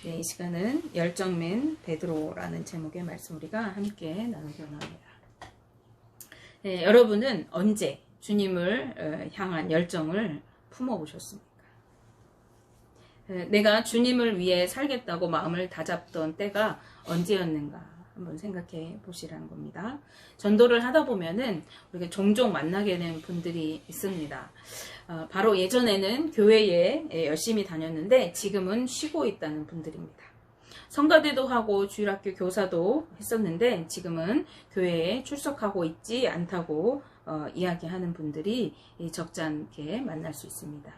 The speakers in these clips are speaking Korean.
네, 이 시간은 열정맨 베드로라는 제목의 말씀 우리가 함께 나누려고 합니다. 네, 여러분은 언제 주님을 향한 열정을 품어보셨습니까? 내가 주님을 위해 살겠다고 마음을 다잡던 때가 언제였는가 한번 생각해 보시라는 겁니다. 전도를 하다 보면은 우리가 종종 만나게 되는 분들이 있습니다. 바로 예전에는 교회에 열심히 다녔는데 지금은 쉬고 있다는 분들입니다. 성가대도 하고 주일학교 교사도 했었는데 지금은 교회에 출석하고 있지 않다고 이야기하는 분들이 적지 않게 만날 수 있습니다.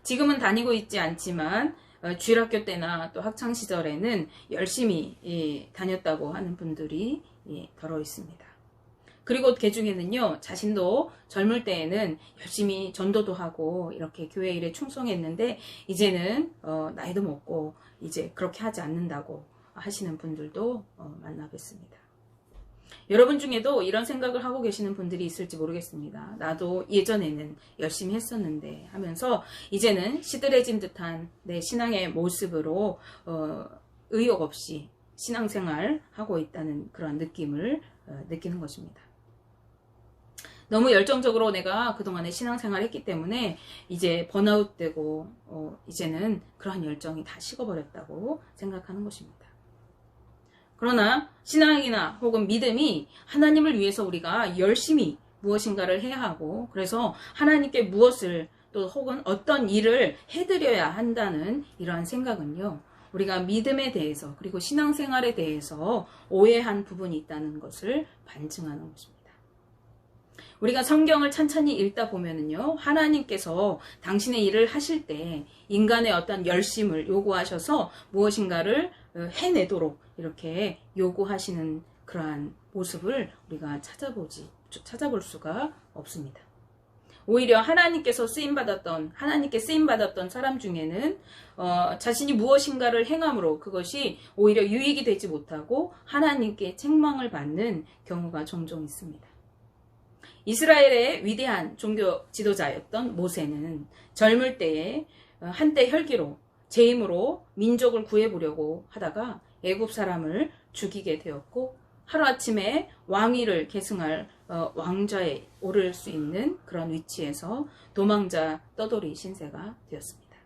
지금은 다니고 있지 않지만 주일학교 때나 또 학창시절에는 열심히 다녔다고 하는 분들이 더러 있습니다. 그리고 그 중에는요, 자신도 젊을 때에는 열심히 전도도 하고 이렇게 교회 일에 충성했는데 이제는 나이도 먹고 이제 그렇게 하지 않는다고 하시는 분들도 만나뵙습니다. 여러분 중에도 이런 생각을 하고 계시는 분들이 있을지 모르겠습니다. 나도 예전에는 열심히 했었는데 하면서 이제는 시들해진 듯한 내 신앙의 모습으로 의욕 없이 신앙생활 하고 있다는 그런 느낌을 느끼는 것입니다. 너무 열정적으로 내가 그동안에 신앙생활 했기 때문에 이제 번아웃 되고 이제는 그러한 열정이 다 식어버렸다고 생각하는 것입니다. 그러나 신앙이나 혹은 믿음이 하나님을 위해서 우리가 열심히 무엇인가를 해야 하고 그래서 하나님께 무엇을 또 혹은 어떤 일을 해드려야 한다는 이러한 생각은요. 우리가 믿음에 대해서 그리고 신앙생활에 대해서 오해한 부분이 있다는 것을 반증하는 것입니다. 우리가 성경을 찬찬히 읽다 보면은요, 하나님께서 당신의 일을 하실 때 인간의 어떤 열심을 요구하셔서 무엇인가를 해내도록 이렇게 요구하시는 그러한 모습을 우리가 찾아볼 수가 없습니다. 오히려 하나님께 쓰임받았던 사람 중에는 자신이 무엇인가를 행함으로 그것이 오히려 유익이 되지 못하고 하나님께 책망을 받는 경우가 종종 있습니다. 이스라엘의 위대한 종교 지도자였던 모세는 젊을 때에 한때 혈기로 제 힘으로 민족을 구해보려고 하다가 애굽 사람을 죽이게 되었고 하루아침에 왕위를 계승할 왕좌에 오를 수 있는 그런 위치에서 도망자 떠돌이 신세가 되었습니다.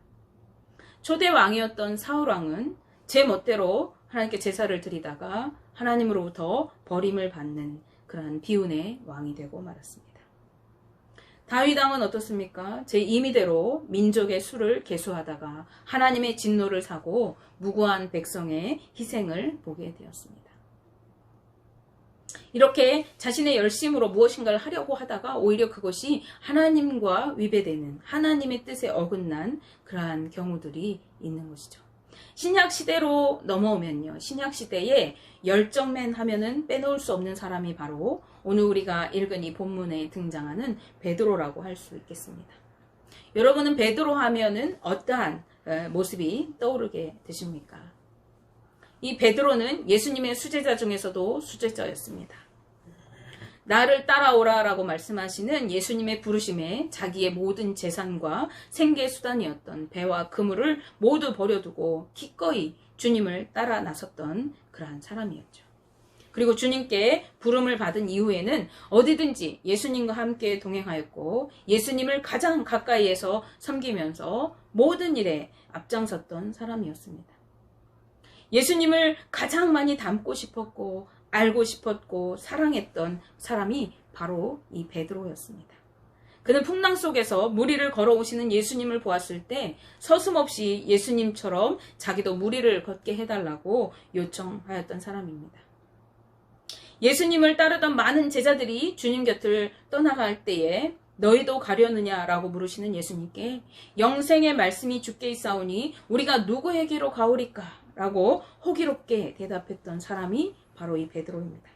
초대 왕이었던 사울 왕은 제 멋대로 하나님께 제사를 드리다가 하나님으로부터 버림을 받는 그러한 비운의 왕이 되고 말았습니다. 다윗 왕은 어떻습니까? 제 임의대로 민족의 수를 계수하다가 하나님의 진노를 사고 무고한 백성의 희생을 보게 되었습니다. 이렇게 자신의 열심으로 무엇인가를 하려고 하다가 오히려 그것이 하나님과 위배되는 하나님의 뜻에 어긋난 그러한 경우들이 있는 것이죠. 신약시대로 넘어오면요. 신약시대에 열정맨 하면은 빼놓을 수 없는 사람이 바로 오늘 우리가 읽은 이 본문에 등장하는 베드로라고 할 수 있겠습니다. 여러분은 베드로 하면은 어떠한 모습이 떠오르게 되십니까? 이 베드로는 예수님의 수제자 중에서도 수제자였습니다. 나를 따라오라 라고 말씀하시는 예수님의 부르심에 자기의 모든 재산과 생계수단이었던 배와 그물을 모두 버려두고 기꺼이 주님을 따라 나섰던 그러한 사람이었죠. 그리고 주님께 부름을 받은 이후에는 어디든지 예수님과 함께 동행하였고 예수님을 가장 가까이에서 섬기면서 모든 일에 앞장섰던 사람이었습니다. 예수님을 가장 많이 닮고 싶었고 알고 싶었고 사랑했던 사람이 바로 이 베드로였습니다. 그는 풍랑 속에서 무리를 걸어오시는 예수님을 보았을 때 서슴없이 예수님처럼 자기도 무리를 걷게 해달라고 요청하였던 사람입니다. 예수님을 따르던 많은 제자들이 주님 곁을 떠나갈 때에 너희도 가려느냐라고 물으시는 예수님께 영생의 말씀이 주께 있사오니 우리가 누구에게로 가오리까? 라고 호기롭게 대답했던 사람이 바로 이 베드로입니다.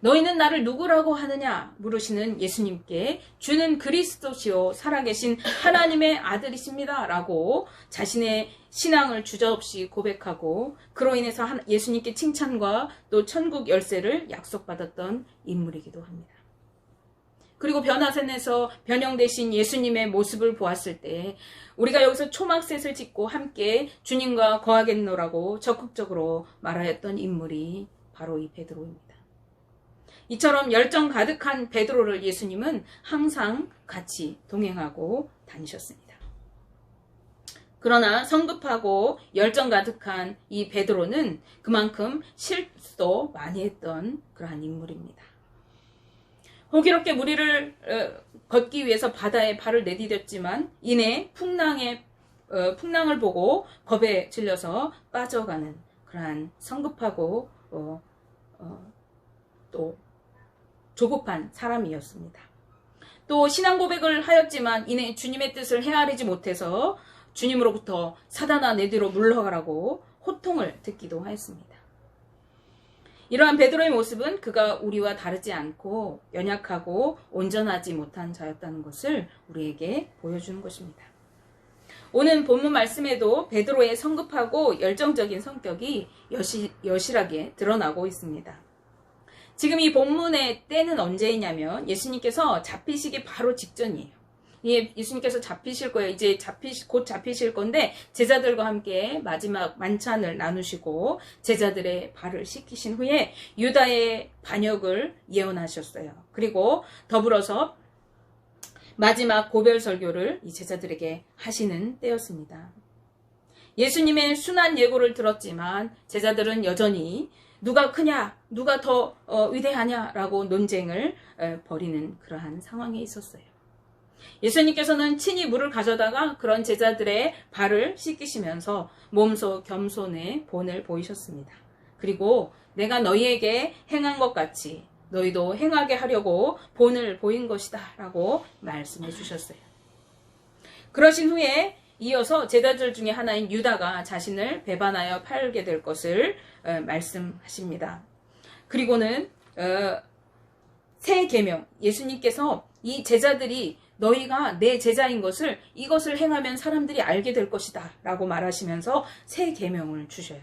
너희는 나를 누구라고 하느냐 물으시는 예수님께 주는 그리스도시요 살아계신 하나님의 아들이십니다 라고 자신의 신앙을 주저없이 고백하고 그로 인해서 예수님께 칭찬과 또 천국 열쇠를 약속받았던 인물이기도 합니다. 그리고 변화산에서 변형되신 예수님의 모습을 보았을 때 우리가 여기서 초막셋을 짓고 함께 주님과 거하겠노라고 적극적으로 말하였던 인물이 바로 이 베드로입니다. 이처럼 열정 가득한 베드로를 예수님은 항상 같이 동행하고 다니셨습니다. 그러나 성급하고 열정 가득한 이 베드로는 그만큼 실수도 많이 했던 그러한 인물입니다. 호기롭게 무리를 걷기 위해서 바다에 발을 내디뎠지만 이내 풍랑을 보고 겁에 질려서 빠져가는 그러한 성급하고 또 조급한 사람이었습니다. 또 신앙 고백을 하였지만 이내 주님의 뜻을 헤아리지 못해서 주님으로부터 사단아 내 뒤로 물러가라고 호통을 듣기도 하였습니다. 이러한 베드로의 모습은 그가 우리와 다르지 않고 연약하고 온전하지 못한 자였다는 것을 우리에게 보여주는 것입니다. 오늘 본문 말씀에도 베드로의 성급하고 열정적인 성격이 여실하게 드러나고 있습니다. 지금 이 본문의 때는 언제이냐면 예수님께서 잡히시기 바로 직전이에요. 예수님께서 잡히실 거예요. 이제 곧 잡히실 건데 제자들과 함께 마지막 만찬을 나누시고 제자들의 발을 씻기신 후에 유다의 반역을 예언하셨어요. 그리고 더불어서 마지막 고별 설교를 이 제자들에게 하시는 때였습니다. 예수님의 순한 예고를 들었지만 제자들은 여전히 누가 크냐, 누가 더 위대하냐라고 논쟁을 벌이는 그러한 상황에 있었어요. 예수님께서는 친히 물을 가져다가 그런 제자들의 발을 씻기시면서 몸소 겸손의 본을 보이셨습니다. 그리고 내가 너희에게 행한 것 같이 너희도 행하게 하려고 본을 보인 것이다 라고 말씀해 주셨어요. 그러신 후에 이어서 제자들 중에 하나인 유다가 자신을 배반하여 팔게 될 것을 말씀하십니다. 그리고는 새 계명, 예수님께서 이 제자들이 너희가 내 제자인 것을 이것을 행하면 사람들이 알게 될 것이다 라고 말하시면서 새 계명을 주셔요.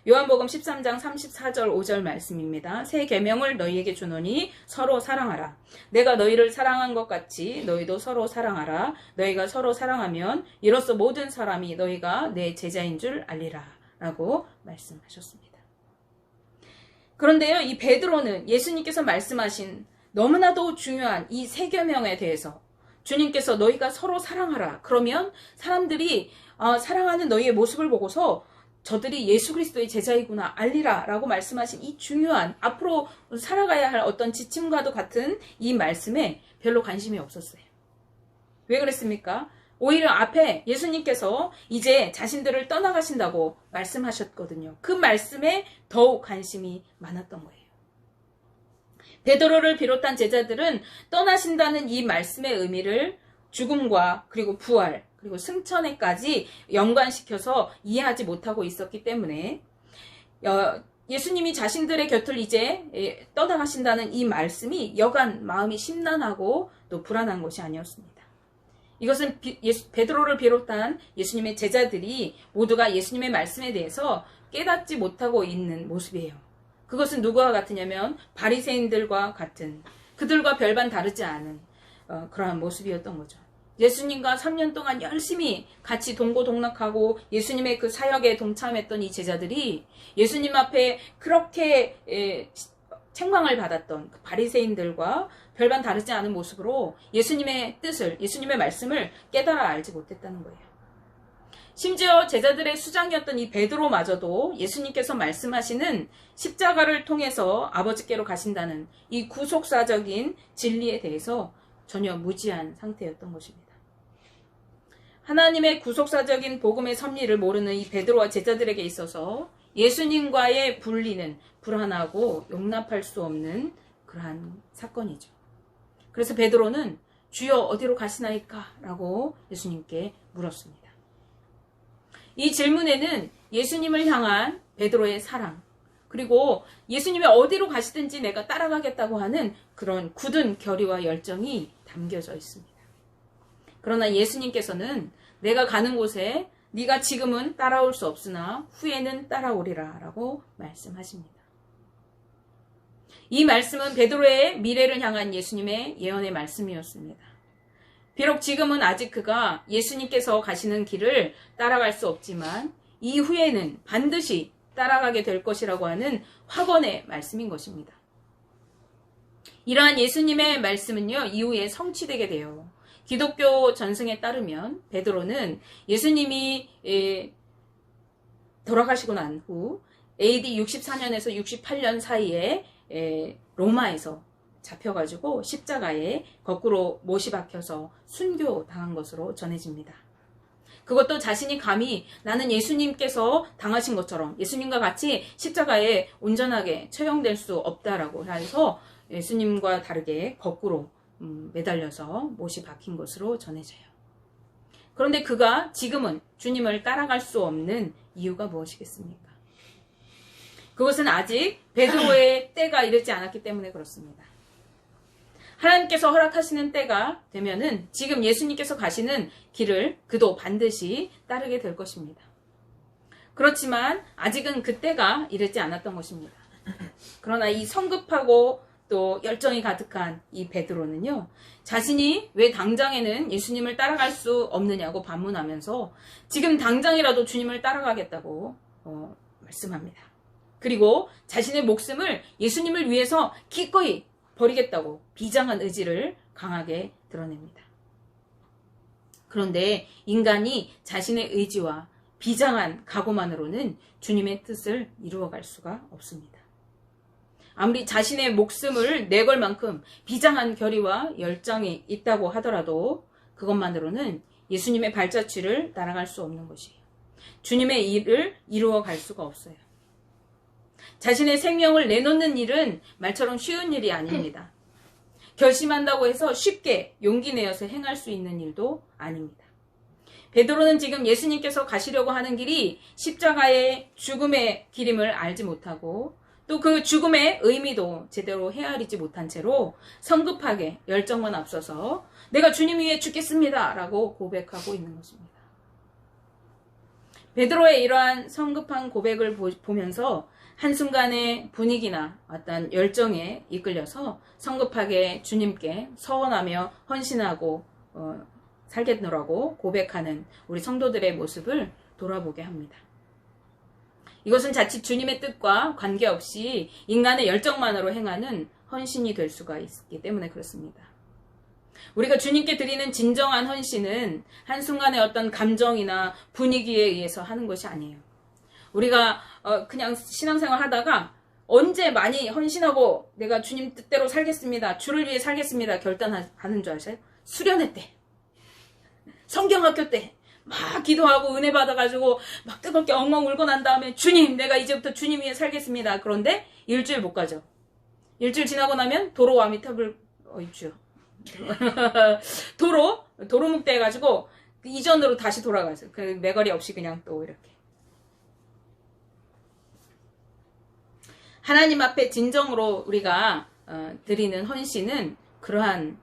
요한복음 13장 34절 5절 말씀입니다. 새 계명을 너희에게 주노니 서로 사랑하라. 내가 너희를 사랑한 것 같이 너희도 서로 사랑하라. 너희가 서로 사랑하면 이로써 모든 사람이 너희가 내 제자인 줄 알리라 라고 말씀하셨습니다. 그런데요, 이 베드로는 예수님께서 말씀하신 너무나도 중요한 이 새 계명에 대해서 주님께서 너희가 서로 사랑하라. 그러면 사람들이 사랑하는 너희의 모습을 보고서 저들이 예수 그리스도의 제자이구나 알리라 라고 말씀하신 이 중요한 앞으로 살아가야 할 어떤 지침과도 같은 이 말씀에 별로 관심이 없었어요. 왜 그랬습니까? 오히려 앞에 예수님께서 이제 자신들을 떠나가신다고 말씀하셨거든요. 그 말씀에 더욱 관심이 많았던 거예요. 베드로를 비롯한 제자들은 떠나신다는 이 말씀의 의미를 죽음과 그리고 부활 그리고 승천에까지 연관시켜서 이해하지 못하고 있었기 때문에 예수님이 자신들의 곁을 이제 떠나가신다는 이 말씀이 여간 마음이 심란하고 또 불안한 것이 아니었습니다. 이것은 베드로를 비롯한 예수님의 제자들이 모두가 예수님의 말씀에 대해서 깨닫지 못하고 있는 모습이에요. 그것은 누구와 같으냐면 바리새인들과 같은 그들과 별반 다르지 않은 그러한 모습이었던 거죠. 예수님과 3년 동안 열심히 같이 동고동락하고 예수님의 그 사역에 동참했던 이 제자들이 예수님 앞에 그렇게 책망을 받았던 그 바리새인들과 별반 다르지 않은 모습으로 예수님의 뜻을, 예수님의 말씀을 깨달아 알지 못했다는 거예요. 심지어 제자들의 수장이었던 이 베드로마저도 예수님께서 말씀하시는 십자가를 통해서 아버지께로 가신다는 이 구속사적인 진리에 대해서 전혀 무지한 상태였던 것입니다. 하나님의 구속사적인 복음의 섭리를 모르는 이 베드로와 제자들에게 있어서 예수님과의 분리는 불안하고 용납할 수 없는 그러한 사건이죠. 그래서 베드로는 주여 어디로 가시나이까? 라고 예수님께 물었습니다. 이 질문에는 예수님을 향한 베드로의 사랑, 그리고 예수님이 어디로 가시든지 내가 따라가겠다고 하는 그런 굳은 결의와 열정이 담겨져 있습니다. 그러나 예수님께서는 내가 가는 곳에 네가 지금은 따라올 수 없으나 후에는 따라오리라 라고 말씀하십니다. 이 말씀은 베드로의 미래를 향한 예수님의 예언의 말씀이었습니다. 비록 지금은 아직 그가 예수님께서 가시는 길을 따라갈 수 없지만 이후에는 반드시 따라가게 될 것이라고 하는 확언의 말씀인 것입니다. 이러한 예수님의 말씀은요, 이후에 성취되게 돼요. 기독교 전승에 따르면 베드로는 예수님이 돌아가시고 난 후 AD 64년에서 68년 사이에 로마에서 잡혀가지고 십자가에 거꾸로 못이 박혀서 순교당한 것으로 전해집니다. 그것도 자신이 감히 나는 예수님께서 당하신 것처럼 예수님과 같이 십자가에 온전하게 처형될 수 없다라고 해서 예수님과 다르게 거꾸로 매달려서 못이 박힌 것으로 전해져요. 그런데 그가 지금은 주님을 따라갈 수 없는 이유가 무엇이겠습니까? 그것은 아직 베드로의 때가 이르지 않았기 때문에 그렇습니다. 하나님께서 허락하시는 때가 되면은 지금 예수님께서 가시는 길을 그도 반드시 따르게 될 것입니다. 그렇지만 아직은 그 때가 이르지 않았던 것입니다. 그러나 이 성급하고 또 열정이 가득한 이 베드로는요, 자신이 왜 당장에는 예수님을 따라갈 수 없느냐고 반문하면서 지금 당장이라도 주님을 따라가겠다고 말씀합니다. 그리고 자신의 목숨을 예수님을 위해서 기꺼이 버리겠다고 비장한 의지를 강하게 드러냅니다. 그런데 인간이 자신의 의지와 비장한 각오만으로는 주님의 뜻을 이루어갈 수가 없습니다. 아무리 자신의 목숨을 내걸 만큼 비장한 결의와 열정이 있다고 하더라도 그것만으로는 예수님의 발자취를 따라갈 수 없는 것이에요. 주님의 일을 이루어갈 수가 없어요. 자신의 생명을 내놓는 일은 말처럼 쉬운 일이 아닙니다. 결심한다고 해서 쉽게 용기 내어서 행할 수 있는 일도 아닙니다. 베드로는 지금 예수님께서 가시려고 하는 길이 십자가의 죽음의 길임을 알지 못하고 또 그 죽음의 의미도 제대로 헤아리지 못한 채로 성급하게 열정만 앞서서 내가 주님 위해 죽겠습니다 라고 고백하고 있는 것입니다. 베드로의 이러한 성급한 고백을 보면서 한순간의 분위기나 어떤 열정에 이끌려서 성급하게 주님께 서원하며 헌신하고 살겠노라고 고백하는 우리 성도들의 모습을 돌아보게 합니다. 이것은 자칫 주님의 뜻과 관계없이 인간의 열정만으로 행하는 헌신이 될 수가 있기 때문에 그렇습니다. 우리가 주님께 드리는 진정한 헌신은 한순간의 어떤 감정이나 분위기에 의해서 하는 것이 아니에요. 우리가 그냥 신앙생활 하다가 언제 많이 헌신하고 내가 주님 뜻대로 살겠습니다, 주를 위해 살겠습니다 결단하는 줄 아세요? 수련회 때, 성경학교 때 막 기도하고 은혜 받아가지고 막 뜨겁게 엉엉 울고 난 다음에 주님, 내가 이제부터 주님 위해 살겠습니다. 그런데 일주일 못 가죠. 일주일 지나고 나면 도로 와미탑을 입주요. 도로묵대 해가지고 이전으로 다시 돌아가죠. 그 매거리 없이 그냥 또 이렇게. 하나님 앞에 진정으로 우리가 드리는 헌신은 그러한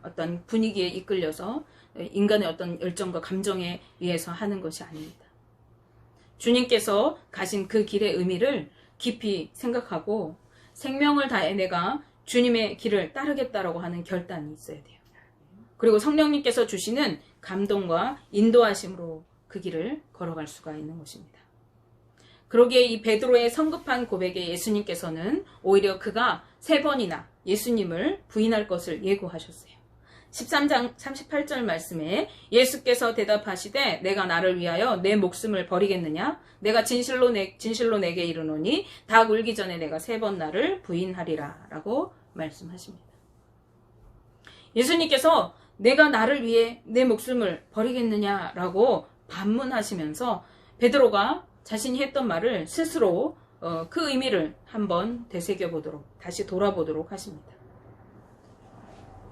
어떤 분위기에 이끌려서 인간의 어떤 열정과 감정에 의해서 하는 것이 아닙니다. 주님께서 가신 그 길의 의미를 깊이 생각하고 생명을 다해 내가 주님의 길을 따르겠다라고 하는 결단이 있어야 돼요. 그리고 성령님께서 주시는 감동과 인도하심으로 그 길을 걸어갈 수가 있는 것입니다. 그러기에 이 베드로의 성급한 고백에 예수님께서는 오히려 그가 3번이나 예수님을 부인할 것을 예고하셨어요. 13장 38절 말씀에 예수께서 대답하시되 내가 나를 위하여 내 목숨을 버리겠느냐? 내가 진실로 내게 이르노니 닭 울기 전에 내가 3번 나를 부인하리라 라고 말씀하십니다. 예수님께서 내가 나를 위해 내 목숨을 버리겠느냐라고 반문하시면서 베드로가 자신이 했던 말을 스스로 그 의미를 한번 되새겨보도록, 다시 돌아보도록 하십니다.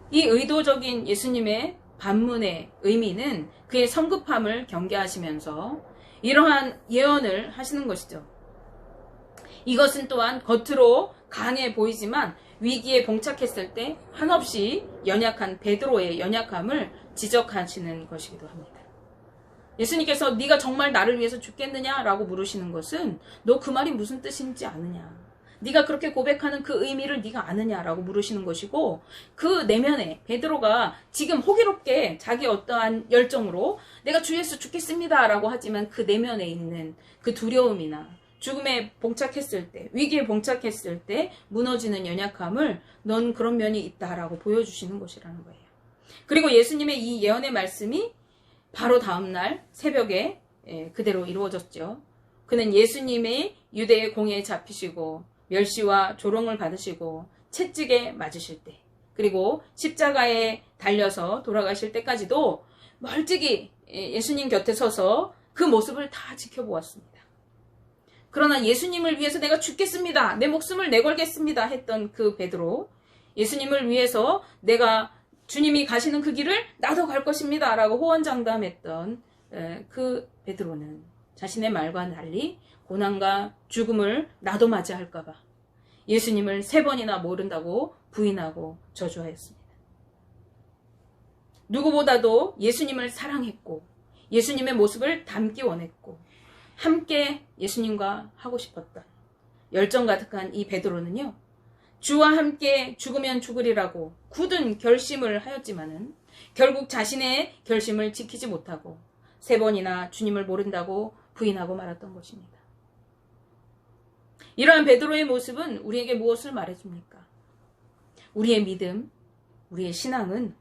이 의도적인 예수님의 반문의 의미는 그의 성급함을 경계하시면서 이러한 예언을 하시는 것이죠. 이것은 또한 겉으로 강해 보이지만 위기에 봉착했을 때 한없이 연약한 베드로의 연약함을 지적하시는 것이기도 합니다. 예수님께서 네가 정말 나를 위해서 죽겠느냐라고 물으시는 것은 너 그 말이 무슨 뜻인지 아느냐, 네가 그렇게 고백하는 그 의미를 네가 아느냐라고 물으시는 것이고, 그 내면에 베드로가 지금 호기롭게 자기 어떠한 열정으로 내가 주 예수 죽겠습니다라고 하지만 그 내면에 있는 그 두려움이나 죽음에 봉착했을 때, 위기에 봉착했을 때 무너지는 연약함을 넌 그런 면이 있다라고 보여주시는 것이라는 거예요. 그리고 예수님의 이 예언의 말씀이 바로 다음날 새벽에 그대로 이루어졌죠. 그는 예수님의 유대의 공회에 잡히시고 멸시와 조롱을 받으시고 채찍에 맞으실 때, 그리고 십자가에 달려서 돌아가실 때까지도 멀찍이 예수님 곁에 서서 그 모습을 다 지켜보았습니다. 그러나 예수님을 위해서 내가 죽겠습니다, 내 목숨을 내걸겠습니다 했던 그 베드로, 예수님을 위해서 내가 주님이 가시는 그 길을 나도 갈 것입니다 라고 호언장담했던 그 베드로는 자신의 말과 달리 고난과 죽음을 나도 맞이할까봐 예수님을 3번이나 모른다고 부인하고 저주하였습니다. 누구보다도 예수님을 사랑했고 예수님의 모습을 담기 원했고 함께 예수님과 하고 싶었던 열정 가득한 이 베드로는요, 주와 함께 죽으면 죽으리라고 굳은 결심을 하였지만은 결국 자신의 결심을 지키지 못하고 3번이나 주님을 모른다고 부인하고 말았던 것입니다. 이러한 베드로의 모습은 우리에게 무엇을 말해줍니까? 우리의 믿음, 우리의 신앙은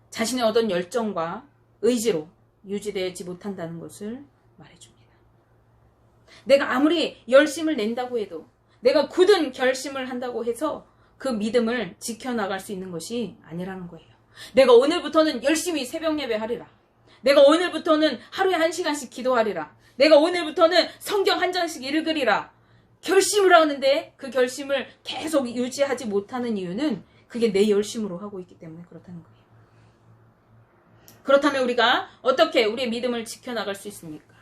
자신의 어떤 열정과 의지로 유지되지 못한다는 것을 말해줍니다. 내가 아무리 열심을 낸다고 해도, 내가 굳은 결심을 한다고 해서 그 믿음을 지켜나갈 수 있는 것이 아니라는 거예요. 내가 오늘부터는 열심히 새벽 예배하리라, 내가 오늘부터는 하루에 1시간씩 기도하리라, 내가 오늘부터는 성경 1장씩 읽으리라 결심을 하는데 그 결심을 계속 유지하지 못하는 이유는 그게 내 열심으로 하고 있기 때문에 그렇다는 거예요. 그렇다면 우리가 어떻게 우리의 믿음을 지켜나갈 수 있습니까?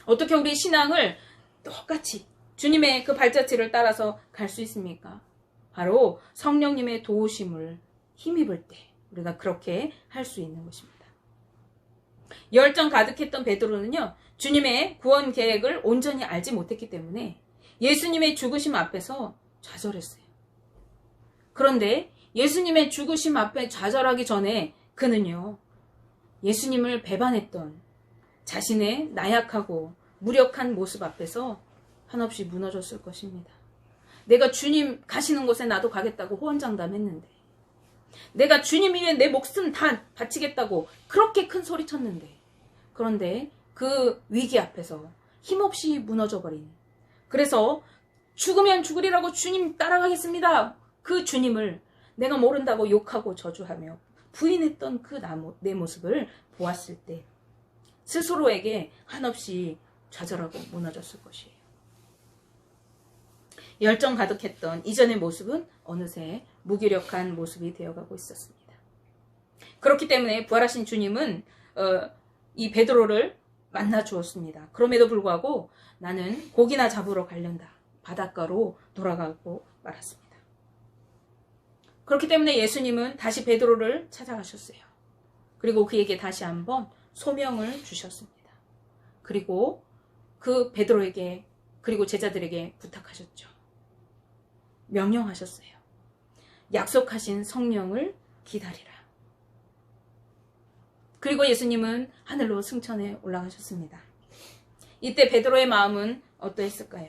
어떻게 우리의 신앙을 똑같이 주님의 그 발자취를 따라서 갈 수 있습니까? 바로 성령님의 도우심을 힘입을 때 우리가 그렇게 할 수 있는 것입니다. 열정 가득했던 베드로는요, 주님의 구원 계획을 온전히 알지 못했기 때문에 예수님의 죽으심 앞에서 좌절했어요. 그런데 예수님의 죽으심 앞에 좌절하기 전에 그는요, 예수님을 배반했던 자신의 나약하고 무력한 모습 앞에서 한없이 무너졌을 것입니다. 내가 주님 가시는 곳에 나도 가겠다고 호언장담했는데, 내가 주님 위해 내 목숨 다 바치겠다고 그렇게 큰 소리 쳤는데, 그런데 그 위기 앞에서 힘없이 무너져버린, 그래서 죽으면 죽으리라고 주님 따라가겠습니다, 그 주님을 내가 모른다고 욕하고 저주하며 부인했던 그 내 모습을 보았을 때 스스로에게 한없이 좌절하고 무너졌을 것이에요. 열정 가득했던 이전의 모습은 어느새 무기력한 모습이 되어가고 있었습니다. 그렇기 때문에 부활하신 주님은 이 베드로를 만나 주었습니다. 그럼에도 불구하고 나는 고기나 잡으러 가련다, 바닷가로 돌아가고 말았습니다. 그렇기 때문에 예수님은 다시 베드로를 찾아가셨어요. 그리고 그에게 다시 한번 소명을 주셨습니다. 그리고 그 베드로에게, 그리고 제자들에게 부탁하셨죠. 명령하셨어요. 약속하신 성령을 기다리라. 그리고 예수님은 하늘로 승천해 올라가셨습니다. 이때 베드로의 마음은 어떠했을까요?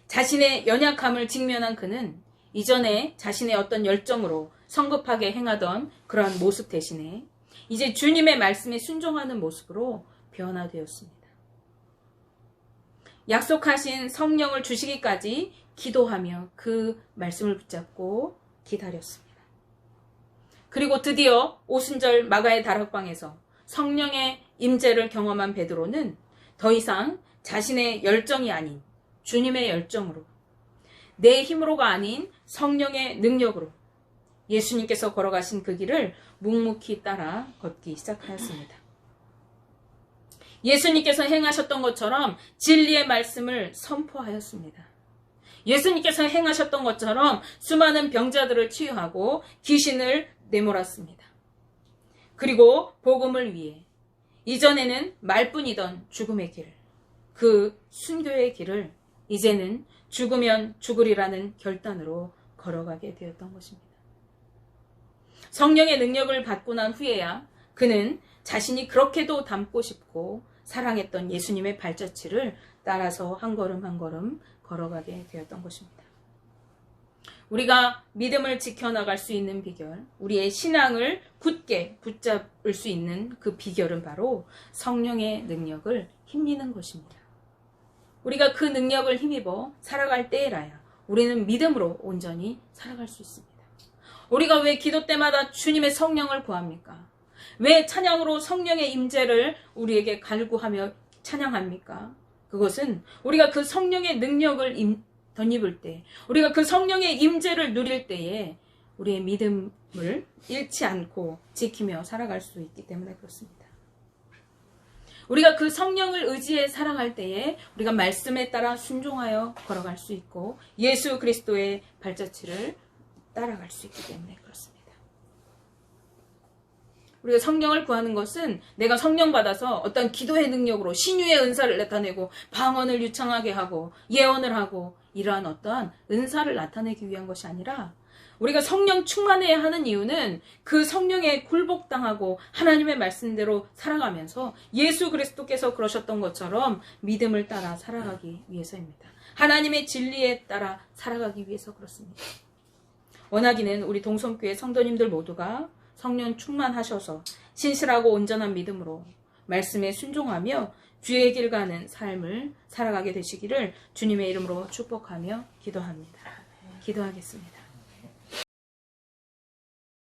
자신의 연약함을 직면한 그는 이전에 자신의 어떤 열정으로 성급하게 행하던 그러한 모습 대신에 이제 주님의 말씀에 순종하는 모습으로 변화되었습니다. 약속하신 성령을 주시기까지 기도하며 그 말씀을 붙잡고 기다렸습니다. 그리고 드디어 오순절 마가의 다락방에서 성령의 임재를 경험한 베드로는 더 이상 자신의 열정이 아닌 주님의 열정으로, 내 힘으로가 아닌 성령의 능력으로 예수님께서 걸어가신 그 길을 묵묵히 따라 걷기 시작하였습니다. 예수님께서 행하셨던 것처럼 진리의 말씀을 선포하였습니다. 예수님께서 행하셨던 것처럼 수많은 병자들을 치유하고 귀신을 내몰았습니다. 그리고 복음을 위해 이전에는 말뿐이던 죽음의 길을, 그 순교의 길을 이제는 죽으면 죽으리라는 결단으로 걸어가게 되었던 것입니다. 성령의 능력을 받고 난 후에야 그는 자신이 그렇게도 닮고 싶고 사랑했던 예수님의 발자취를 따라서 한 걸음 한 걸음 걸어가게 되었던 것입니다. 우리가 믿음을 지켜나갈 수 있는 비결, 우리의 신앙을 굳게 붙잡을 수 있는 그 비결은 바로 성령의 능력을 힘입는 것입니다. 우리가 그 능력을 힘입어 살아갈 때에라야 우리는 믿음으로 온전히 살아갈 수 있습니다. 우리가 왜 기도 때마다 주님의 성령을 구합니까? 왜 찬양으로 성령의 임재를 우리에게 갈구하며 찬양합니까? 그것은 우리가 그 성령의 능력을 덧입을 때, 우리가 그 성령의 임재를 누릴 때에 우리의 믿음을 잃지 않고 지키며 살아갈 수 있기 때문에 그렇습니다. 우리가 그 성령을 의지해 살아갈 때에 우리가 말씀에 따라 순종하여 걸어갈 수 있고 예수 그리스도의 발자취를 따라갈 수 있기 때문에 그렇습니다. 우리가 성령을 구하는 것은 내가 성령 받아서 어떤 기도의 능력으로 신유의 은사를 나타내고 방언을 유창하게 하고 예언을 하고 이러한 어떠한 은사를 나타내기 위한 것이 아니라 우리가 성령 충만해야 하는 이유는 그 성령에 굴복당하고 하나님의 말씀대로 살아가면서 예수 그리스도께서 그러셨던 것처럼 믿음을 따라 살아가기 위해서입니다. 하나님의 진리에 따라 살아가기 위해서 그렇습니다. 원하기는 우리 동성교회 성도님들 모두가 성령 충만하셔서 신실하고 온전한 믿음으로 말씀에 순종하며 주의 길 가는 삶을 살아가게 되시기를 주님의 이름으로 축복하며 기도합니다. 기도하겠습니다.